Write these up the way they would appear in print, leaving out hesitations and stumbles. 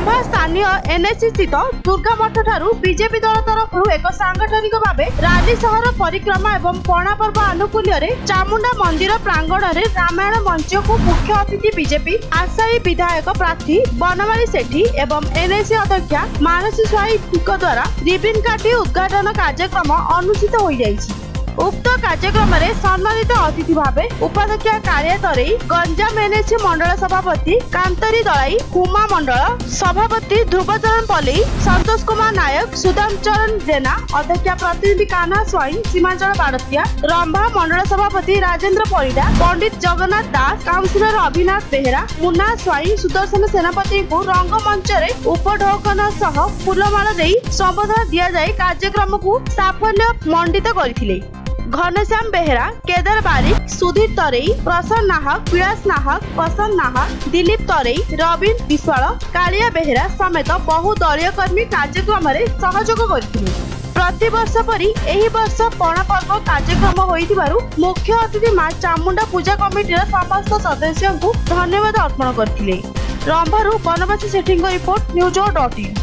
रंभा स्थानीय एनएससी स्थित दुर्गा मठ ठारू बीजेपी दल तरफ एक सांगठनिक भाव राली सहर परिक्रमा एवं पणा पर्व आनुकूल्य चामुंडा मंदिर प्रांगण में रामायण मंच को मुख्य अतिथि बीजेपी आशायी विधायक प्रार्थी बनमाली सेठी एवं एनएससी अध्यक्षा मानसी स्वाई द्वारा रिबिन काटी उद्घाटन कार्यक्रम अनुष्ठित हो जायछि। उक्त कार्यक्रम में सम्मानित अतिथि भाव उपाध्यक्षा कार्य तरई गंजाम एनएससी मंडल सभापति कांतरी दलाई कुमा मंडल सभापति ध्रुवचरण पल्ली संतोष कुमार नायक सुदामचरण जेना अध्यक्षा प्रतिनिधि कान्हा स्वाई सीमांचल बाड़तिया रंभा मंडल सभापति राजेंद्र परिडा पंडित जगन्नाथ दास काउंसिलर अविनाश बेहेरा मुन्ना स्वाई सुदर्शन सेनापति को रंगमंच उपढौकन सह फूलमाला दे संबोधन दिया जाए कार्यक्रम को साफल्य मंडित करथिले। घनश्याम बेहेरा केदार बारिक सुधीर तरई प्रसन्न नाहक विलास नाहक पसंद नाहक दिलीप तरई रविन विश्वाल कालिया बेहेरा समेत बहु दलीय कर्मी कार्यक्रम में सहयोग करथिले। प्रति वर्ष परी एही वर्ष पणा पर्व कार्यक्रम होइथिबारु मुख्य अतिथि मां चामुंडा पूजा कमिटीर समस्त सदस्यों को धन्यवाद अर्पण करथिले। रंभारू बनवासी सेठी रिपोर्ट न्यूज.in।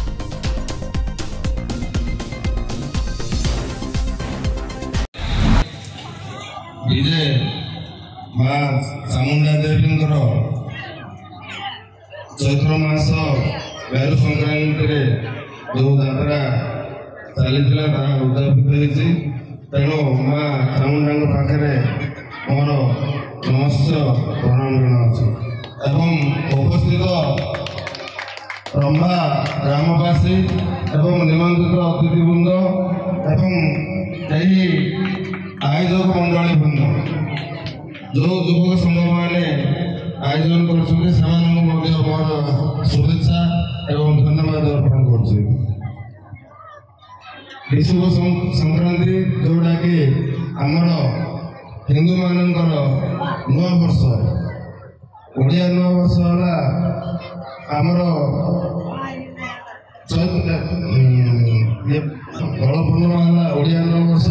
विजय माँ चामुंडा देवी चैत्र मास मेरु संक्रांति जो यात्रा चली उद्यापित तेणु माँ चामुंडा पाखे मोर नमस्ते प्रणाम जनाऊँ एवं उपस्थित रंभा ग्रामवासी एवं निमंत्रित अतिथिवृंद एवं कई आयोजक मंडली बृंद जो युवक संघ मैंने आयोजन कर मोर शुभेच्छा एवं धन्यवाद अर्पण कर विशुभ संक्रांति जोटा कि आमर हिंदू मानकर नुआ वर्ष ओडिया नुआ वर्ष है आमर बड़ पूर्णिमा है ओडिया नुआ वर्ष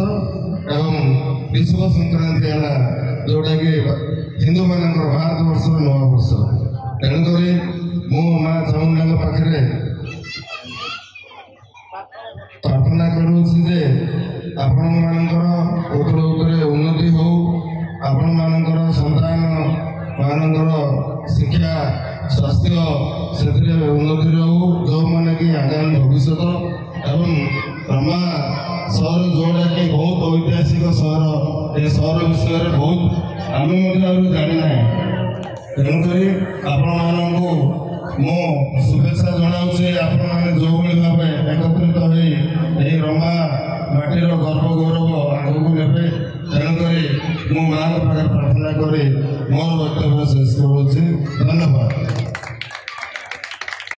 एवं विश्व संक्रांति है जोटा कि हिंदू मान भारत वर्ष नुआ वर्ष तेणुक मु माँ चामुंडा पाखे प्रार्थना करुचे आपण मान उन्नति हो आपण मान संतान मान शिक्षा स्वास्थ्य से उन्नति रहू जो मैंने कि आगामी भविष्य एवं रंभा सहर जोड़ा कि बहुत ऐतिहासिक सहर ए सहर विषय बहुत आम जाना तेणुक आपण मु शुभेच्छा जनाऊे आपण मैंने जो भाव एकत्रित हो रंभा माटीर गर्व गौरव आगू ने तेणुक मु माँ पाखे प्रार्थना कर मोर वक्तव्य शेष करुँच। धन्यवाद।